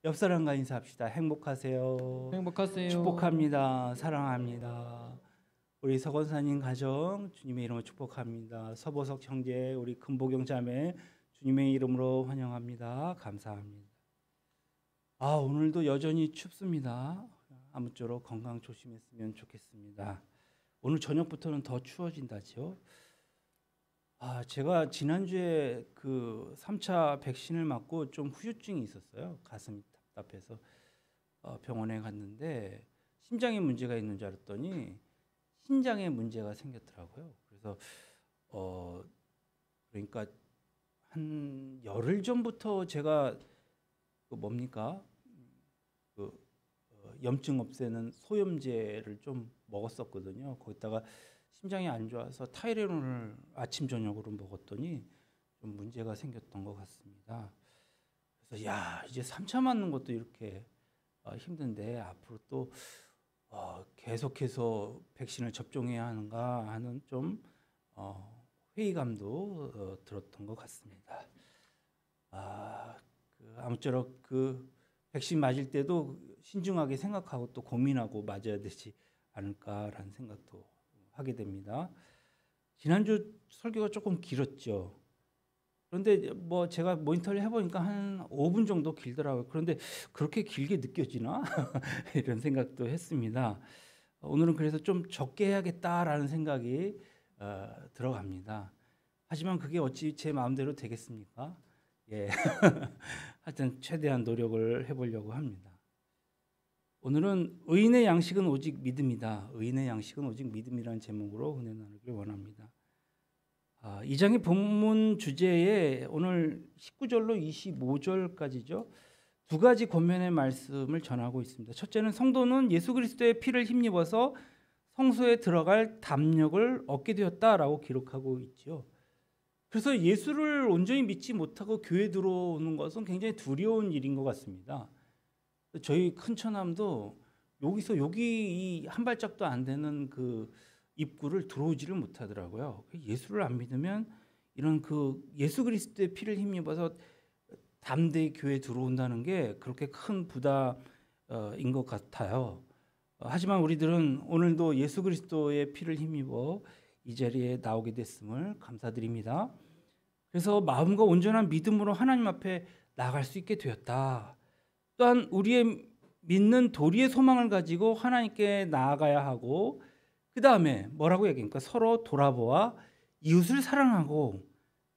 옆 사람과 인사합시다. 행복하세요. 행복하세요. 축복합니다. 사랑합니다. 우리 서건사님 가정 주님의 이름으로 축복합니다. 서보석 형제, 우리 금보경 자매 주님의 이름으로 환영합니다. 감사합니다. 오늘도 여전히 춥습니다. 아무쪼록 건강 조심했으면 좋겠습니다. 오늘 저녁부터는 더 추워진다죠. 제가 지난주에 그 3차 백신을 맞고 좀 후유증이 있었어요. 가슴이 답답해서 병원에 갔는데 심장에 문제가 있는 줄 알았더니 신장에 문제가 생겼더라고요. 그래서 그러니까 한 열흘 전부터 제가 그 뭡니까 그 염증 없애는 소염제를 좀 먹었었거든요. 거기다가 심장이 안 좋아서 타이레놀을 아침 저녁으로 먹었더니 좀 문제가 생겼던 것 같습니다. 그래서 이제 3차 맞는 것도 이렇게 힘든데 앞으로 또 계속해서 백신을 접종해야 하는가 하는 좀 회의감도 들었던 것 같습니다. 아무쪼록 그 백신 맞을 때도 신중하게 생각하고 또 고민하고 맞아야 되지 않을까라는 생각도 하게 됩니다. 지난주 설교가 조금 길었죠. 그런데 뭐 제가 모니터를 해보니까 한 5분 정도 길더라고요. 그런데 그렇게 길게 느껴지나? 이런 생각도 했습니다. 오늘은 그래서 좀 적게 해야겠다라는 생각이 들어갑니다. 하지만 그게 어찌 제 마음대로 되겠습니까? 예. 하여튼 최대한 노력을 해보려고 합니다. 오늘은 의인의 양식은 오직 믿음이다. 의인의 양식은 오직 믿음이라는 제목으로 은혜 나누길 원합니다. 이 장의 본문 주제에 오늘 19절로 25절까지죠. 두 가지 권면의 말씀을 전하고 있습니다. 첫째는 성도는 예수 그리스도의 피를 힘입어서 성소에 들어갈 담력을 얻게 되었다라고 기록하고 있죠. 그래서 예수를 온전히 믿지 못하고 교회 들어오는 것은 굉장히 두려운 일인 것 같습니다. 저희 큰 처남도 여기서 여기 한 발짝도 안 되는 그 입구를 들어오지를 못하더라고요. 예수를 안 믿으면 이런 그 예수 그리스도의 피를 힘입어서 담대히 교회에 들어온다는 게 그렇게 큰 부담인 것 같아요. 하지만 우리들은 오늘도 예수 그리스도의 피를 힘입어 이 자리에 나오게 됐음을 감사드립니다. 그래서 마음과 온전한 믿음으로 하나님 앞에 나아갈 수 있게 되었다. 또한 우리의 믿는 도리의 소망을 가지고 하나님께 나아가야 하고 그 다음에 뭐라고 얘기합니까? 서로 돌아보아 이웃을 사랑하고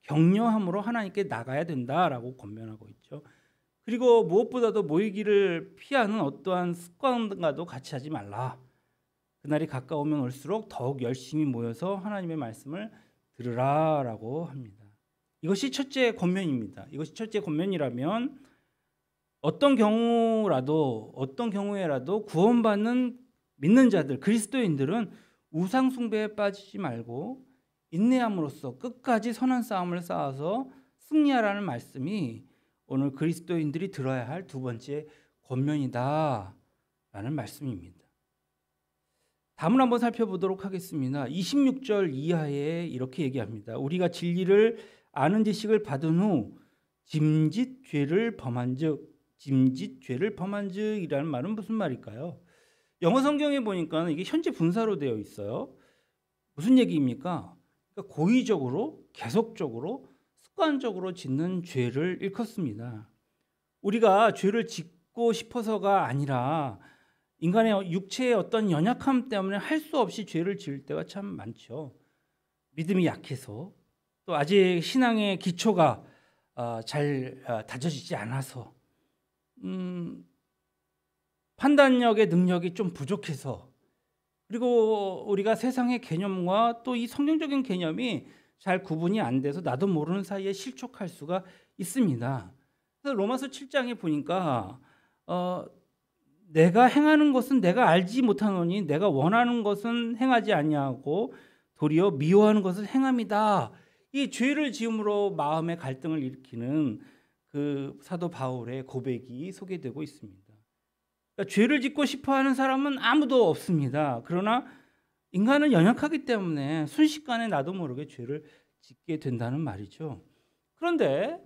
격려함으로 하나님께 나가야 된다라고 권면하고 있죠. 그리고 무엇보다도 모이기를 피하는 어떠한 습관과도 같이 하지 말라. 그날이 가까우면 올수록 더욱 열심히 모여서 하나님의 말씀을 들으라라고 합니다. 이것이 첫째 권면입니다. 이것이 첫째 권면이라면 어떤 경우에라도 구원받는 믿는 자들, 그리스도인들은 우상 숭배에 빠지지 말고 인내함으로써 끝까지 선한 싸움을 쌓아서 승리하라는 말씀이 오늘 그리스도인들이 들어야 할 두 번째 권면이다라는 말씀입니다. 다음을 한번 살펴보도록 하겠습니다. 26절 이하에 이렇게 얘기합니다. 우리가 진리를 아는 지식을 받은 후 짐짓 죄를 범한즉이라는 말은 무슨 말일까요? 영어 성경에 보니까 이게 현재 분사로 되어 있어요. 무슨 얘기입니까? 그러니까 고의적으로, 계속적으로, 습관적으로 짓는 죄를 일컫습니다. 우리가 죄를 짓고 싶어서가 아니라 인간의 육체의 어떤 연약함 때문에 할 수 없이 죄를 지을 때가 참 많죠. 믿음이 약해서, 또 아직 신앙의 기초가 잘 다져지지 않아서, 판단력의 능력이 좀 부족해서, 그리고 우리가 세상의 개념과 또 이 성경적인 개념이 잘 구분이 안 돼서 나도 모르는 사이에 실족할 수가 있습니다. 그래서 로마서 7장에 보니까 내가 행하는 것은 내가 알지 못하노니 내가 원하는 것은 행하지 아니하고 도리어 미워하는 것을 행함이다. 이 죄를 지음으로 마음의 갈등을 일으키는 그 사도 바울의 고백이 소개되고 있습니다. 그러니까 죄를 짓고 싶어하는 사람은 아무도 없습니다. 그러나 인간은 연약하기 때문에 순식간에 나도 모르게 죄를 짓게 된다는 말이죠. 그런데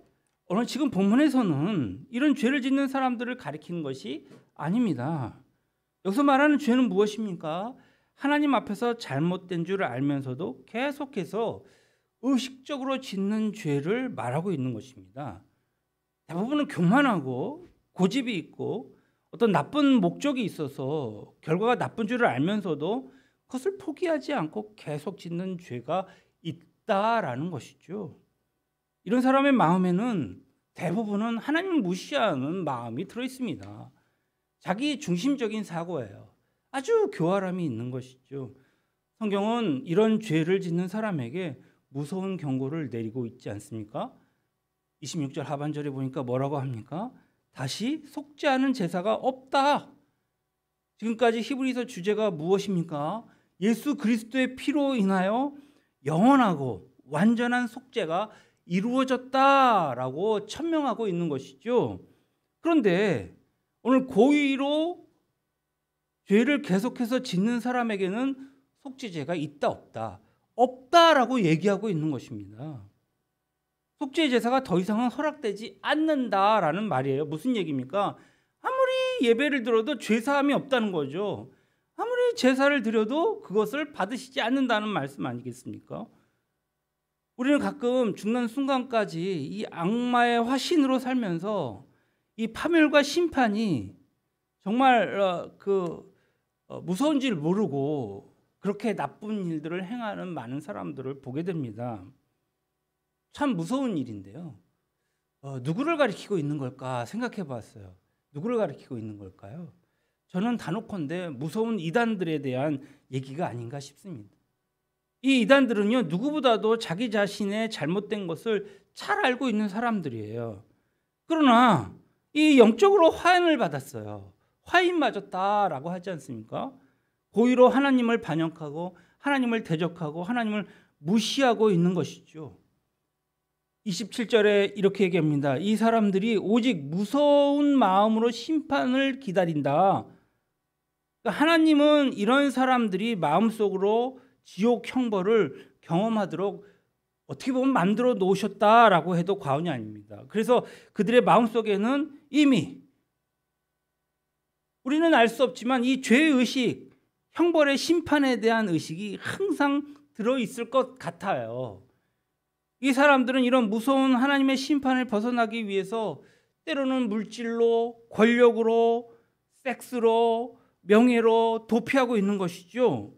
오늘 지금 본문에서는 이런 죄를 짓는 사람들을 가리키는 것이 아닙니다. 여기서 말하는 죄는 무엇입니까? 하나님 앞에서 잘못된 줄 알면서도 계속해서 의식적으로 짓는 죄를 말하고 있는 것입니다. 대부분은 교만하고 고집이 있고 어떤 나쁜 목적이 있어서 결과가 나쁜 줄을 알면서도 그것을 포기하지 않고 계속 짓는 죄가 있다라는 것이죠. 이런 사람의 마음에는 대부분은 하나님을 무시하는 마음이 들어 있습니다. 자기 중심적인 사고예요. 아주 교활함이 있는 것이죠. 성경은 이런 죄를 짓는 사람에게 무서운 경고를 내리고 있지 않습니까? 26절 하반절에 보니까 뭐라고 합니까? 다시 속죄하는 제사가 없다. 지금까지 히브리서 주제가 무엇입니까? 예수 그리스도의 피로 인하여 영원하고 완전한 속죄가 이루어졌다라고 천명하고 있는 것이죠. 그런데 오늘 고의로 죄를 계속해서 짓는 사람에게는 속죄제가 있다 없다. 없다라고 얘기하고 있는 것입니다. 속죄 제사가 더 이상은 허락되지 않는다라는 말이에요. 무슨 얘기입니까? 아무리 예배를 드려도 죄사함이 없다는 거죠. 아무리 제사를 드려도 그것을 받으시지 않는다는 말씀 아니겠습니까? 우리는 가끔 죽는 순간까지 이 악마의 화신으로 살면서 이 파멸과 심판이 정말 무서운 줄 모르고 그렇게 나쁜 일들을 행하는 많은 사람들을 보게 됩니다. 참 무서운 일인데요. 누구를 가리키고 있는 걸까 생각해 봤어요. 누구를 가리키고 있는 걸까요? 저는 단호컨대 무서운 이단들에 대한 얘기가 아닌가 싶습니다. 이 이단들은요, 누구보다도 자기 자신의 잘못된 것을 잘 알고 있는 사람들이에요. 그러나 이 영적으로 화인을 받았어요. 화인 맞았다라고 하지 않습니까? 고의로 하나님을 반역하고 하나님을 대적하고 하나님을 무시하고 있는 것이죠. 27절에 이렇게 얘기합니다. 이 사람들이 오직 무서운 마음으로 심판을 기다린다. 그러니까 하나님은 이런 사람들이 마음속으로 지옥 형벌을 경험하도록 어떻게 보면 만들어 놓으셨다라고 해도 과언이 아닙니다. 그래서 그들의 마음속에는 이미 우리는 알 수 없지만 이 죄의식, 형벌의 심판에 대한 의식이 항상 들어있을 것 같아요. 이 사람들은 이런 무서운 하나님의 심판을 벗어나기 위해서 때로는 물질로, 권력으로, 섹스로, 명예로 도피하고 있는 것이죠.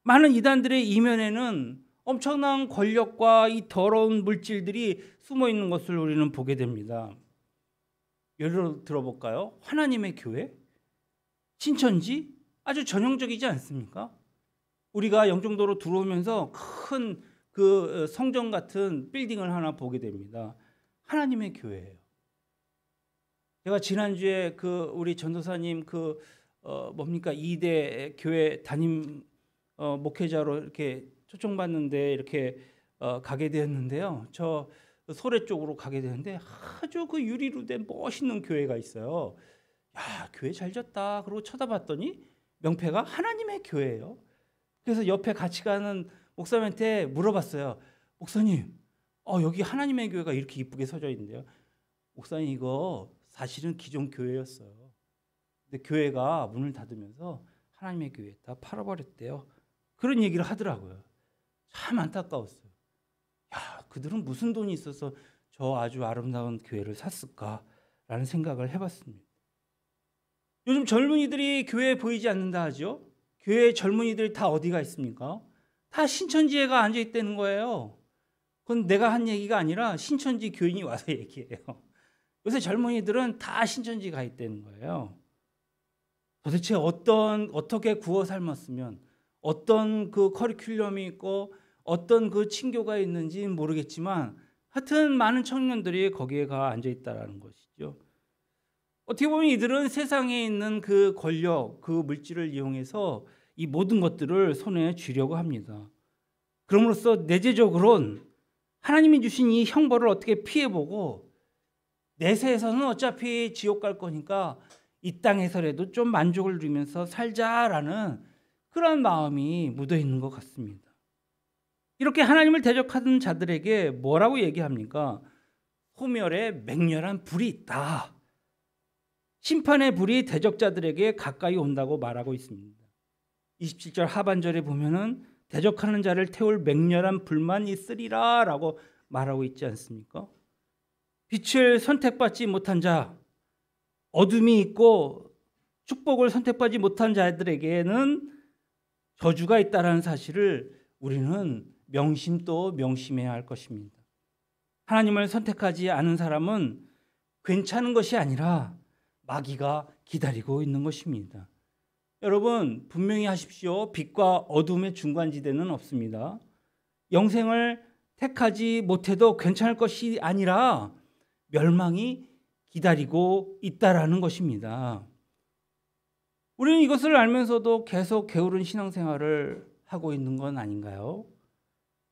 많은 이단들의 이면에는 엄청난 권력과 이 더러운 물질들이 숨어 있는 것을 우리는 보게 됩니다. 예를 들어볼까요? 하나님의 교회? 신천지? 아주 전형적이지 않습니까? 우리가 영종도로 들어오면서 큰 그 성전 같은 빌딩을 하나 보게 됩니다. 하나님의 교회예요. 제가 지난주에 우리 전도사님 뭡니까 2대 교회 담임 목회자로 이렇게 초청받는데 이렇게 가게 되었는데요. 저 소래 쪽으로 가게 되는데 아주 그 유리로 된 멋있는 교회가 있어요. 야, 교회 잘 졌다. 그러고 쳐다봤더니 명패가 하나님의 교회예요. 그래서 옆에 같이 가는 목사님한테 물어봤어요. 목사님, 여기 하나님의 교회가 이렇게 이쁘게 서져 있는데요. 목사님, 이거 사실은 기존 교회였어요. 근데 교회가 문을 닫으면서 하나님의 교회 다 팔아버렸대요. 그런 얘기를 하더라고요. 참 안타까웠어요. 야, 그들은 무슨 돈이 있어서 저 아주 아름다운 교회를 샀을까라는 생각을 해봤습니다. 요즘 젊은이들이 교회에 보이지 않는다 하죠. 교회 젊은이들이 다 어디가 있습니까? 다 신천지에가 앉아있다는 거예요. 그건 내가 한 얘기가 아니라 신천지 교인이 와서 얘기해요. 요새 젊은이들은 다 신천지 가 있다는 거예요. 도대체 어떻게 구워 삶았으면 어떤 그 커리큘럼이 있고 어떤 그 친교가 있는지는 모르겠지만 하여튼 많은 청년들이 거기에 가 앉아있다는 것이죠. 어떻게 보면 이들은 세상에 있는 그 권력, 그 물질을 이용해서 이 모든 것들을 손에 쥐려고 합니다. 그럼으로써 내재적으로는 하나님이 주신 이 형벌을 어떻게 피해보고 내세에서는 어차피 지옥 갈 거니까 이 땅에서라도 좀 만족을 누리면서 살자라는 그런 마음이 묻어 있는 것 같습니다. 이렇게 하나님을 대적하는 자들에게 뭐라고 얘기합니까? 소멸의 맹렬한 불이 있다. 심판의 불이 대적자들에게 가까이 온다고 말하고 있습니다. 27절 하반절에 보면은 대적하는 자를 태울 맹렬한 불만 있으리라 라고 말하고 있지 않습니까? 빛을 선택받지 못한 자, 어둠이 있고 축복을 선택받지 못한 자들에게는 저주가 있다는 사실을 우리는 명심 또 명심해야 할 것입니다. 하나님을 선택하지 않은 사람은 괜찮은 것이 아니라 마귀가 기다리고 있는 것입니다. 여러분 분명히 하십시오. 빛과 어둠의 중간지대는 없습니다. 영생을 택하지 못해도 괜찮을 것이 아니라 멸망이 기다리고 있다라는 것입니다. 우리는 이것을 알면서도 계속 게으른 신앙생활을 하고 있는 건 아닌가요?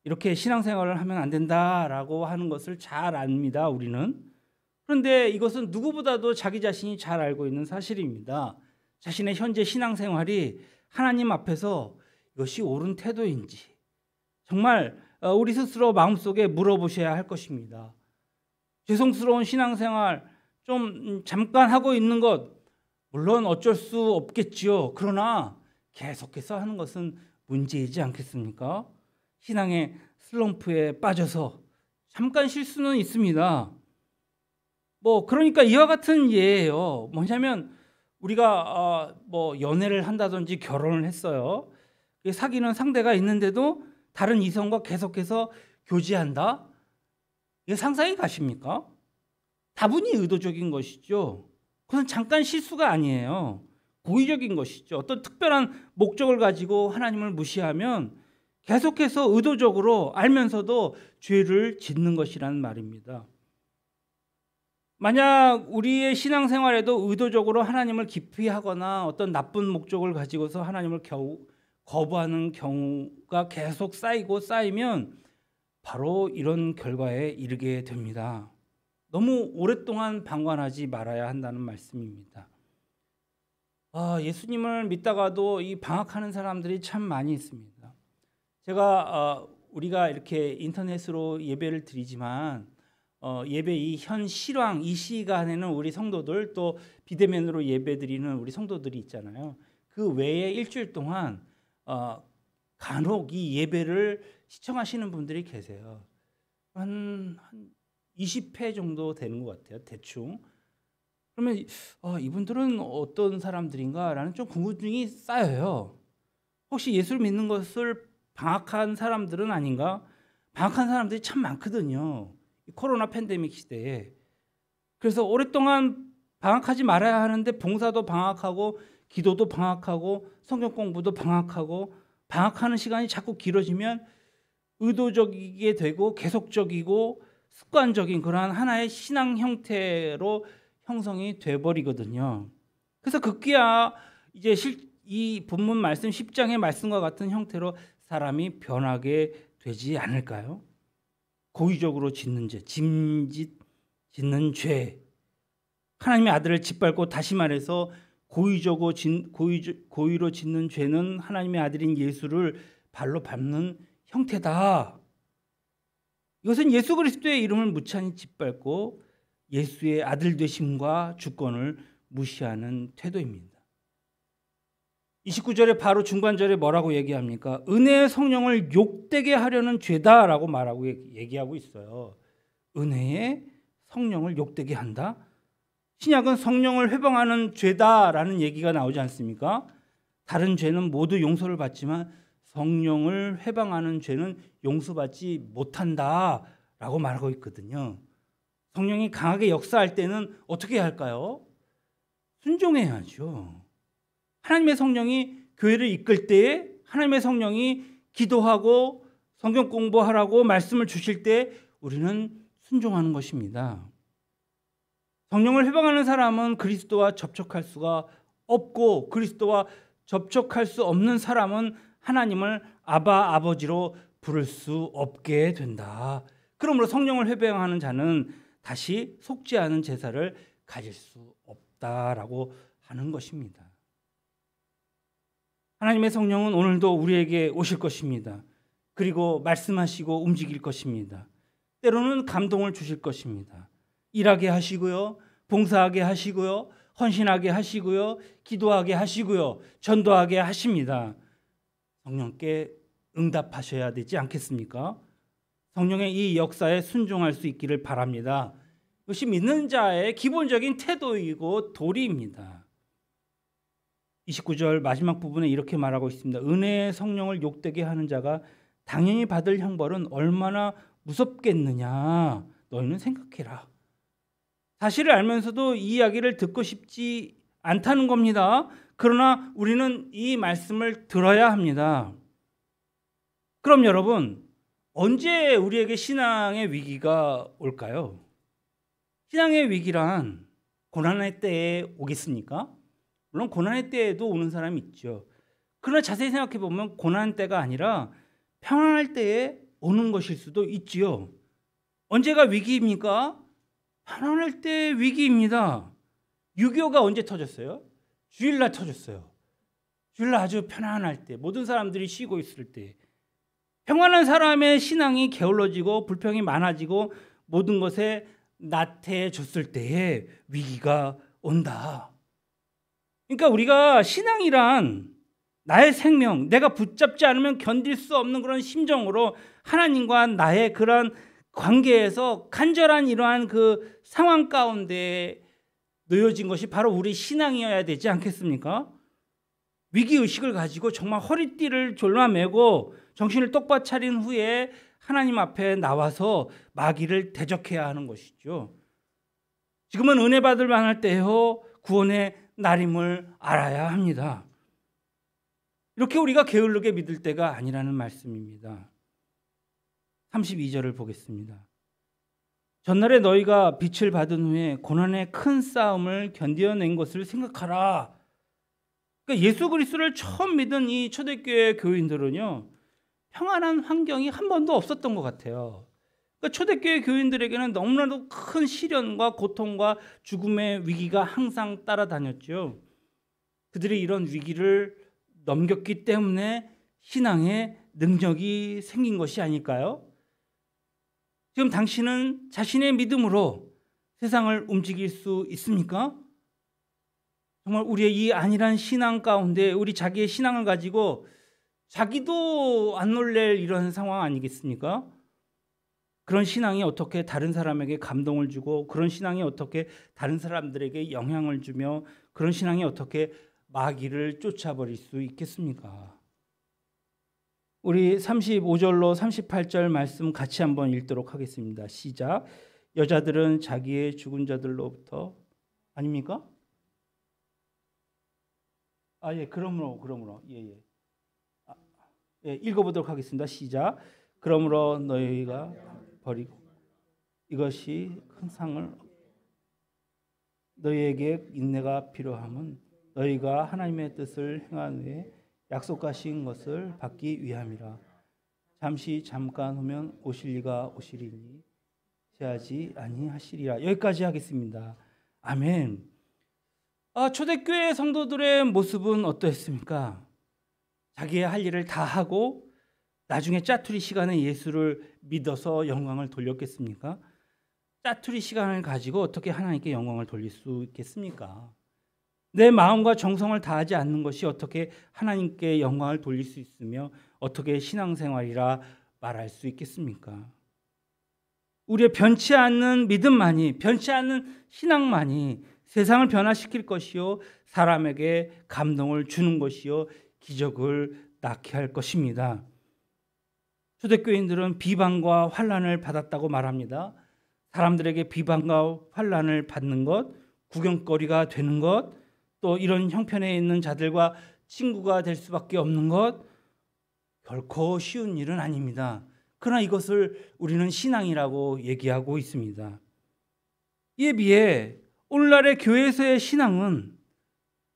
이렇게 신앙생활을 하면 안 된다라고 하는 것을 잘 압니다, 우리는. 그런데 이것은 누구보다도 자기 자신이 잘 알고 있는 사실입니다. 자신의 현재 신앙생활이 하나님 앞에서 이것이 옳은 태도인지 정말 우리 스스로 마음속에 물어보셔야 할 것입니다. 죄송스러운 신앙생활 좀 잠깐 하고 있는 것 물론 어쩔 수 없겠지요. 그러나 계속해서 하는 것은 문제이지 않겠습니까? 신앙의 슬럼프에 빠져서 잠깐 실수는 있습니다. 그러니까 이와 같은 예예요. 뭐냐면 우리가 연애를 한다든지 결혼을 했어요. 사귀는 상대가 있는데도 다른 이성과 계속해서 교제한다? 이게 상상이 가십니까? 다분히 의도적인 것이죠. 그것은 잠깐 실수가 아니에요. 고의적인 것이죠. 어떤 특별한 목적을 가지고 하나님을 무시하면 계속해서 의도적으로 알면서도 죄를 짓는 것이라는 말입니다. 만약 우리의 신앙생활에도 의도적으로 하나님을 기피하거나 어떤 나쁜 목적을 가지고서 하나님을 거부하는 경우가 계속 쌓이면 바로 이런 결과에 이르게 됩니다. 너무 오랫동안 방관하지 말아야 한다는 말씀입니다. 예수님을 믿다가도 이 방학하는 사람들이 참 많이 있습니다. 제가 우리가 이렇게 인터넷으로 예배를 드리지만 예배 이 현 실황 이 시간에는 우리 성도들 또 비대면으로 예배 드리는 우리 성도들이 있잖아요. 그 외에 일주일 동안 간혹 이 예배를 시청하시는 분들이 계세요. 한 20회 정도 되는 것 같아요. 대충. 그러면 이분들은 어떤 사람들인가라는 좀 궁금증이 쌓여요. 혹시 예수를 믿는 것을 방학한 사람들은 아닌가? 방학한 사람들이 참 많거든요. 코로나 팬데믹 시대에. 그래서 오랫동안 방학하지 말아야 하는데 봉사도 방학하고 기도도 방학하고 성경 공부도 방학하고 방학하는 시간이 자꾸 길어지면 의도적이게 되고 계속적이고 습관적인 그러한 하나의 신앙 형태로 형성이 돼버리거든요. 그래서 급기야 이제 이 본문 말씀 10장의 말씀과 같은 형태로 사람이 변하게 되지 않을까요? 고의적으로 짓는 죄, 짐짓 짓는 죄, 하나님의 아들을 짓밟고 다시 말해서 고의로 짓는 죄는 하나님의 아들인 예수를 발로 밟는 형태다. 이것은 예수 그리스도의 이름을 무찬히 짓밟고 예수의 아들 되심과 주권을 무시하는 태도입니다. 29절에 바로 중간절에 뭐라고 얘기합니까? 은혜의 성령을 욕되게 하려는 죄다라고 말하고 얘기하고 있어요. 은혜의 성령을 욕되게 한다? 신약은 성령을 회방하는 죄다라는 얘기가 나오지 않습니까? 다른 죄는 모두 용서를 받지만 성령을 회방하는 죄는 용서받지 못한다라고 말하고 있거든요. 성령이 강하게 역사할 때는 어떻게 해야 할까요? 순종해야죠. 하나님의 성령이 교회를 이끌 때에 하나님의 성령이 기도하고 성경 공부하라고 말씀을 주실 때 우리는 순종하는 것입니다. 성령을 회방하는 사람은 그리스도와 접촉할 수가 없고 그리스도와 접촉할 수 없는 사람은 하나님을 아바 아버지로 부를 수 없게 된다. 그러므로 성령을 회방하는 자는 다시 속지 않은 제사를 가질 수 없다라고 하는 것입니다. 하나님의 성령은 오늘도 우리에게 오실 것입니다. 그리고 말씀하시고 움직일 것입니다. 때로는 감동을 주실 것입니다. 일하게 하시고요, 봉사하게 하시고요, 헌신하게 하시고요, 기도하게 하시고요, 전도하게 하십니다. 성령께 응답하셔야 되지 않겠습니까? 성령의 이 역사에 순종할 수 있기를 바랍니다. 이것이 믿는 자의 기본적인 태도이고 도리입니다. 29절 마지막 부분에 이렇게 말하고 있습니다. 은혜의 성령을 욕되게 하는 자가 당연히 받을 형벌은 얼마나 무섭겠느냐. 너희는 생각해라. 사실을 알면서도 이 이야기를 듣고 싶지 않다는 겁니다. 그러나 우리는 이 말씀을 들어야 합니다. 그럼 여러분, 언제 우리에게 신앙의 위기가 올까요? 신앙의 위기란 고난의 때에 오겠습니까? 물론 고난의 때에도 오는 사람이 있죠. 그러나 자세히 생각해 보면 고난 때가 아니라 평안할 때에 오는 것일 수도 있지요. 언제가 위기입니까? 평안할 때 위기입니다. 6.25가 언제 터졌어요? 주일날 터졌어요. 주일날 아주 편안할 때, 모든 사람들이 쉬고 있을 때, 평안한 사람의 신앙이 게을러지고 불평이 많아지고 모든 것에 나태해졌을 때에 위기가 온다. 그러니까 우리가 신앙이란 나의 생명, 내가 붙잡지 않으면 견딜 수 없는 그런 심정으로 하나님과 나의 그런 관계에서 간절한 이러한 그 상황 가운데 놓여진 것이 바로 우리 신앙이어야 되지 않겠습니까? 위기의식을 가지고 정말 허리띠를 졸라매고 정신을 똑바로 차린 후에 하나님 앞에 나와서 마귀를 대적해야 하는 것이죠. 지금은 은혜 받을 만할 때요, 구원의 날임을 알아야 합니다. 이렇게 우리가 게을르게 믿을 때가 아니라는 말씀입니다. 32절을 보겠습니다. 전날에 너희가 빛을 받은 후에 고난의 큰 싸움을 견뎌낸 것을 생각하라. 그러니까 예수 그리스도를 처음 믿은 이 초대교회 교인들은요, 평안한 환경이 한 번도 없었던 것 같아요. 그러니까 초대교회 교인들에게는 너무나도 큰 시련과 고통과 죽음의 위기가 항상 따라다녔죠. 그들이 이런 위기를 넘겼기 때문에 신앙의 능력이 생긴 것이 아닐까요? 지금 당신은 자신의 믿음으로 세상을 움직일 수 있습니까? 정말 우리의 이 안일한 신앙 가운데 우리 자기의 신앙을 가지고 자기도 안 놀랄 이런 상황 아니겠습니까? 그런 신앙이 어떻게 다른 사람에게 감동을 주고, 그런 신앙이 어떻게 다른 사람들에게 영향을 주며, 그런 신앙이 어떻게 마귀를 쫓아버릴 수 있겠습니까? 우리 35절로 38절 말씀 같이 한번 읽도록 하겠습니다. 시작. 여자들은 자기의 죽은 자들로부터, 아닙니까? 그러므로 읽어보도록 하겠습니다. 시작. 그러므로 너희가 버리고 이것이 큰 상을, 너희에게 인내가 필요함은 너희가 하나님의 뜻을 행한 후에 약속하신 것을 받기 위함이라. 잠깐 후면 오실 이가 오시리니 제하지 아니하시리라. 여기까지 하겠습니다. 아멘. 초대교회 성도들의 모습은 어떠했습니까? 자기의 할 일을 다 하고 나중에 짜투리 시간에 예수를 믿어서 영광을 돌렸겠습니까? 짜투리 시간을 가지고 어떻게 하나님께 영광을 돌릴 수 있겠습니까? 내 마음과 정성을 다하지 않는 것이 어떻게 하나님께 영광을 돌릴 수 있으며 어떻게 신앙생활이라 말할 수 있겠습니까? 우리의 변치 않는 믿음만이, 변치 않는 신앙만이 세상을 변화시킬 것이요, 사람에게 감동을 주는 것이요, 기적을 낳게 할 것입니다. 초대교인들은 비방과 환난을 받았다고 말합니다. 사람들에게 비방과 환난을 받는 것, 구경거리가 되는 것, 또 이런 형편에 있는 자들과 친구가 될 수밖에 없는 것, 결코 쉬운 일은 아닙니다. 그러나 이것을 우리는 신앙이라고 얘기하고 있습니다. 이에 비해 오늘날의 교회에서의 신앙은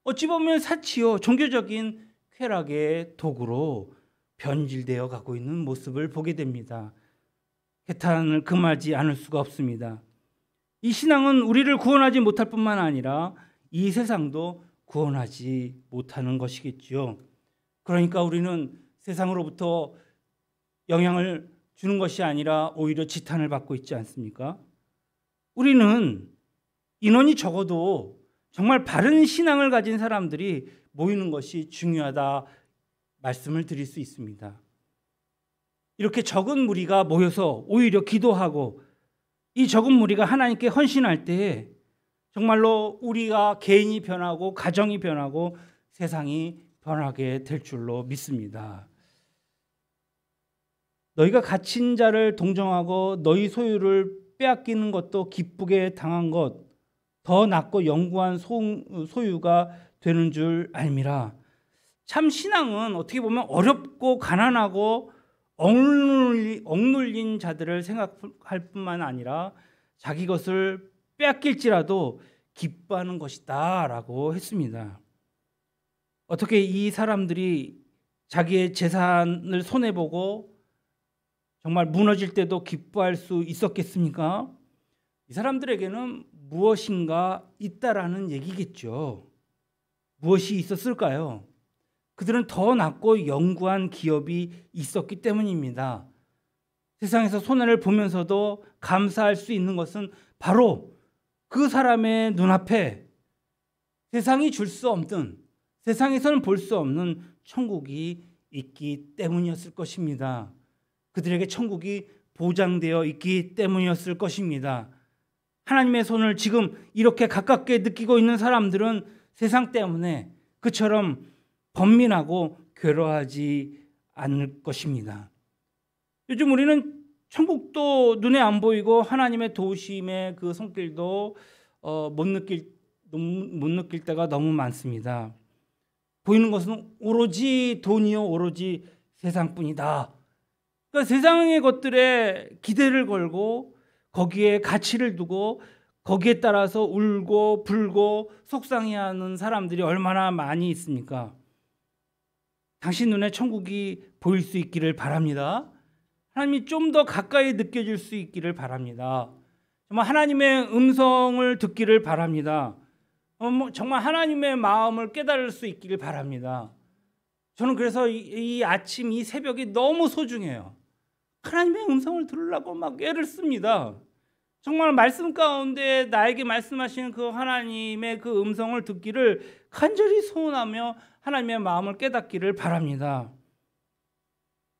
어찌 보면 사치요, 종교적인 쾌락의 도구로 변질되어 가고 있는 모습을 보게 됩니다. 개탄을 금하지 않을 수가 없습니다. 이 신앙은 우리를 구원하지 못할 뿐만 아니라 이 세상도 구원하지 못하는 것이겠지요. 그러니까 우리는 세상으로부터 영향을 주는 것이 아니라 오히려 지탄을 받고 있지 않습니까? 우리는 인원이 적어도 정말 바른 신앙을 가진 사람들이 모이는 것이 중요하다 말씀을 드릴 수 있습니다. 이렇게 적은 무리가 모여서 오히려 기도하고 이 적은 무리가 하나님께 헌신할 때에 정말로 우리가 개인이 변하고 가정이 변하고 세상이 변하게 될 줄로 믿습니다. 너희가 갇힌 자를 동정하고 너희 소유를 빼앗기는 것도 기쁘게 당한 것 더 낫고 영구한 소유가 되는 줄 알미라. 참 신앙은 어떻게 보면 어렵고 가난하고 억눌린 자들을 생각할 뿐만 아니라 자기 것을 빼앗길지라도 기뻐하는 것이다 라고 했습니다. 어떻게 이 사람들이 자기의 재산을 손해보고 정말 무너질 때도 기뻐할 수 있었겠습니까? 이 사람들에게는 무엇인가 있다라는 얘기겠죠. 무엇이 있었을까요? 그들은 더 낫고 영구한 기업이 있었기 때문입니다. 세상에서 손해를 보면서도 감사할 수 있는 것은 바로 그 사람의 눈앞에 세상이 줄 수 없는, 세상에서는 볼 수 없는 천국이 있기 때문이었을 것입니다. 그들에게 천국이 보장되어 있기 때문이었을 것입니다. 하나님의 손을 지금 이렇게 가깝게 느끼고 있는 사람들은 세상 때문에 그처럼 번민하고 괴로워하지 않을 것입니다. 요즘 우리는 천국도 눈에 안 보이고 하나님의 도우심의 그 손길도 못 느낄 때가 너무 많습니다. 보이는 것은 오로지 돈이요, 오로지 세상뿐이다. 그러니까 세상의 것들에 기대를 걸고 거기에 가치를 두고 거기에 따라서 울고 불고 속상해하는 사람들이 얼마나 많이 있습니까? 당신 눈에 천국이 보일 수 있기를 바랍니다. 하나님이 좀 더 가까이 느껴질 수 있기를 바랍니다. 정말 하나님의 음성을 듣기를 바랍니다. 정말 하나님의 마음을 깨달을 수 있기를 바랍니다. 저는 그래서 이 아침, 이 새벽이 너무 소중해요. 하나님의 음성을 들으려고 막 애를 씁니다. 정말 말씀 가운데 나에게 말씀하시는 그 하나님의 그 음성을 듣기를 간절히 소원하며 하나님의 마음을 깨닫기를 바랍니다.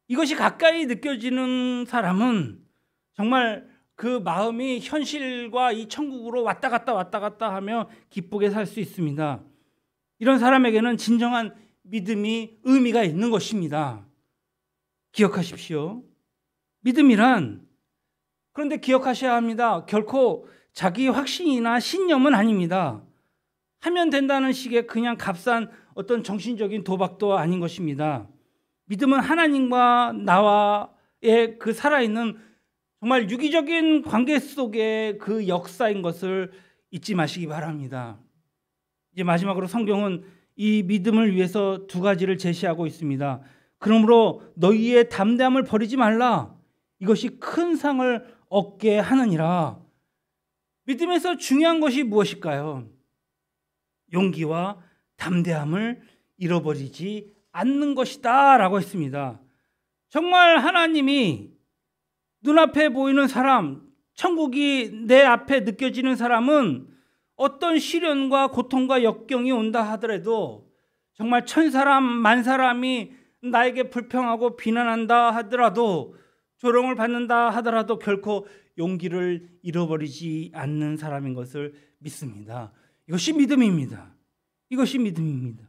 이것이 가까이 느껴지는 사람은 정말 그 마음이 현실과 이 천국으로 왔다 갔다 하며 기쁘게 살 수 있습니다. 이런 사람에게는 진정한 믿음이 의미가 있는 것입니다. 기억하십시오. 믿음이란, 그런데 기억하셔야 합니다. 결코 자기 확신이나 신념은 아닙니다. 하면 된다는 식의 그냥 값싼 어떤 정신적인 도박도 아닌 것입니다. 믿음은 하나님과 나와의 그 살아있는 정말 유기적인 관계 속의 그 역사인 것을 잊지 마시기 바랍니다. 이제 마지막으로 성경은 이 믿음을 위해서 두 가지를 제시하고 있습니다. 그러므로 너희의 담대함을 버리지 말라. 이것이 큰 상을 얻게 하느니라. 믿음에서 중요한 것이 무엇일까요? 용기와 담대함을 잃어버리지 않는 것이다 라고 했습니다. 정말 하나님이 눈앞에 보이는 사람, 천국이 내 앞에 느껴지는 사람은 어떤 시련과 고통과 역경이 온다 하더라도, 정말 천사람 만사람이 나에게 불평하고 비난한다 하더라도, 조롱을 받는다 하더라도 결코 용기를 잃어버리지 않는 사람인 것을 믿습니다. 이것이 믿음입니다. 이것이 믿음입니다.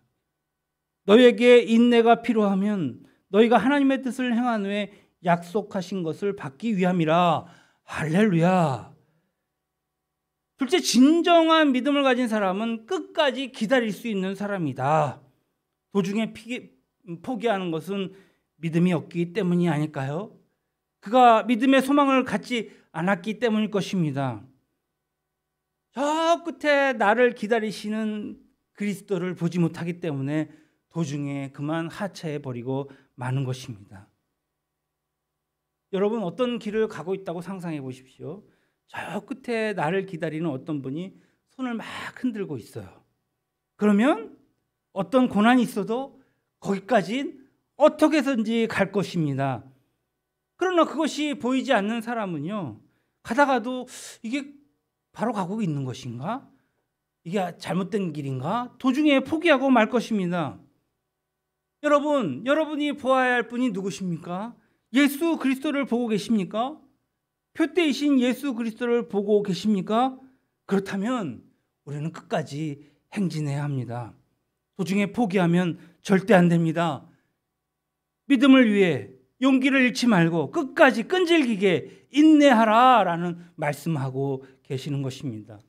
너에게 인내가 필요하면 너희가 하나님의 뜻을 행한 후에 약속하신 것을 받기 위함이라. 할렐루야. 둘째, 진정한 믿음을 가진 사람은 끝까지 기다릴 수 있는 사람이다. 도중에 포기하는 것은 믿음이 없기 때문이 아닐까요? 그가 믿음의 소망을 갖지 않았기 때문일 것입니다. 저 끝에 나를 기다리시는 그리스도를 보지 못하기 때문에 도중에 그만 하차해버리고 마는 것입니다. 여러분, 어떤 길을 가고 있다고 상상해 보십시오. 저 끝에 나를 기다리는 어떤 분이 손을 막 흔들고 있어요. 그러면 어떤 고난이 있어도 거기까지 어떻게 해서든지 갈 것입니다. 그러나 그것이 보이지 않는 사람은요, 가다가도 이게 바로 가고 있는 것인가? 이게 잘못된 길인가? 도중에 포기하고 말 것입니다. 여러분이 보아야 할 분이 누구십니까? 예수 그리스도를 보고 계십니까? 표대이신 예수 그리스도를 보고 계십니까? 그렇다면 우리는 끝까지 행진해야 합니다. 도중에 포기하면 절대 안 됩니다. 믿음을 위해 용기를 잃지 말고 끝까지 끈질기게 인내하라라는 말씀하고 계시는 것입니다.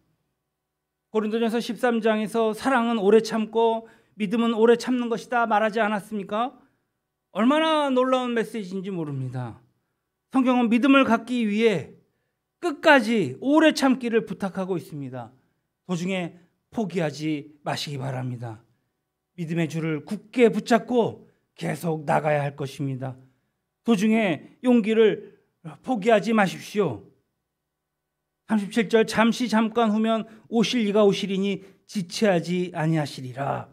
고린도전서 13장에서 사랑은 오래 참고 믿음은 오래 참는 것이다 말하지 않았습니까? 얼마나 놀라운 메시지인지 모릅니다. 성경은 믿음을 갖기 위해 끝까지 오래 참기를 부탁하고 있습니다. 도중에 포기하지 마시기 바랍니다. 믿음의 줄을 굳게 붙잡고 계속 나가야 할 것입니다. 도중에 용기를 포기하지 마십시오. 37절 잠깐 후면 오실 이가 오시리니 지체하지 아니하시리라.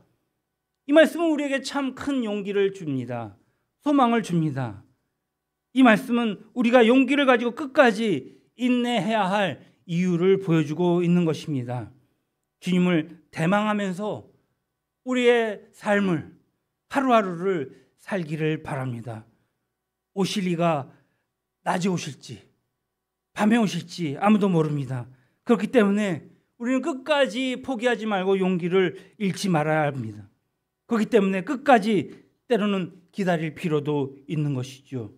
이 말씀은 우리에게 참 큰 용기를 줍니다. 소망을 줍니다. 이 말씀은 우리가 용기를 가지고 끝까지 인내해야 할 이유를 보여주고 있는 것입니다. 주님을 대망하면서 우리의 삶을 하루하루를 살기를 바랍니다. 오실 이가 낮에 오실지 밤에 오실지 아무도 모릅니다. 그렇기 때문에 우리는 끝까지 포기하지 말고 용기를 잃지 말아야 합니다. 그렇기 때문에 끝까지 때로는 기다릴 필요도 있는 것이죠.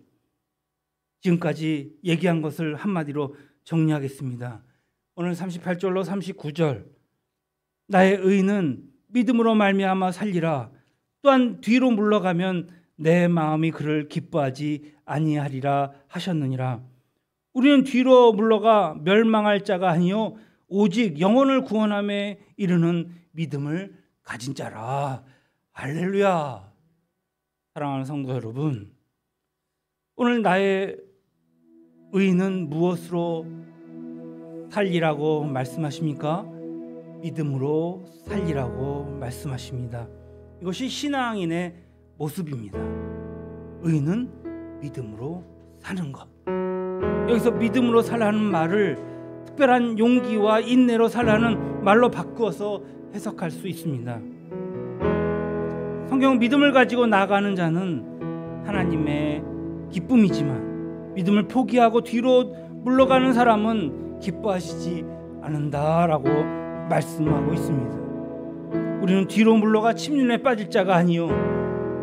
지금까지 얘기한 것을 한마디로 정리하겠습니다. 오늘 38절로 39절 나의 의는 믿음으로 말미암아 살리라. 또한 뒤로 물러가면 내 마음이 그를 기뻐하지 아니하리라 하셨느니라. 우리는 뒤로 물러가 멸망할 자가 아니요 오직 영혼을 구원함에 이르는 믿음을 가진 자라. 할렐루야. 사랑하는 성도 여러분, 오늘 나의 의는 무엇으로 살리라고 말씀하십니까? 믿음으로 살리라고 말씀하십니다. 이것이 신앙인의 모습입니다. 의는 믿음으로 사는 것. 여기서 믿음으로 살라는 말을 특별한 용기와 인내로 살라는 말로 바꾸어서 해석할 수 있습니다. 성경은 믿음을 가지고 나아가는 자는 하나님의 기쁨이지만 믿음을 포기하고 뒤로 물러가는 사람은 기뻐하시지 않는다라고 말씀하고 있습니다. 우리는 뒤로 물러가 침륜에 빠질 자가 아니요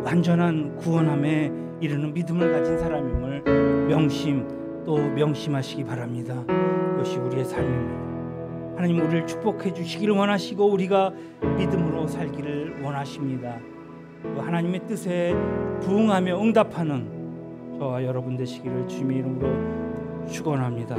완전한 구원함에 이르는 믿음을 가진 사람임을 명심하시기 바랍니다. 이것이 우리의 삶입니다. 하나님 우리를 축복해 주시기를 원하시고 우리가 믿음으로 살기를 원하십니다. 하나님의 뜻에 부응하며 응답하는 저와 여러분 되시기를 주님의 이름으로 축원합니다.